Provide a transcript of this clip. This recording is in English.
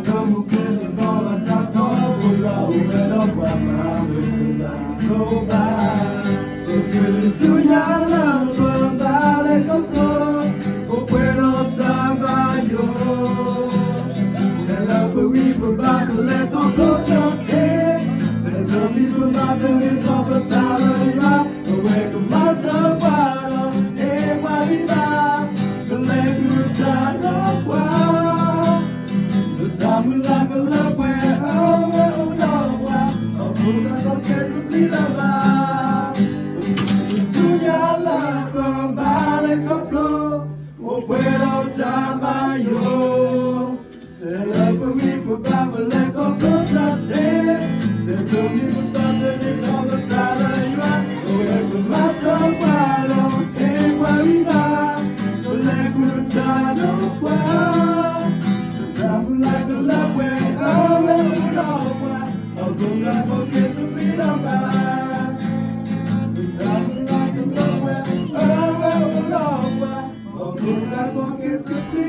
Como que te volas a todo o melhor pra me roubar. Porque ele suya la banda le coco, o puedo trabalho. Se la puoi provare le coco che, se sono provate le sopportare ma, dove come se guarda e guarda, che le buttano qua. I'm like a love where oh no, I'm gonna get to be the love. Suya la combate coplo, o puedo tamayo. Se la puoi provare le coplo da te, se tu mi fate di sopportare dove come se guardo e guarda, non le buttano qua. I'm like a love where oh I'm gonna forget to be the man. I'm like a love where oh I'm gonna forget to be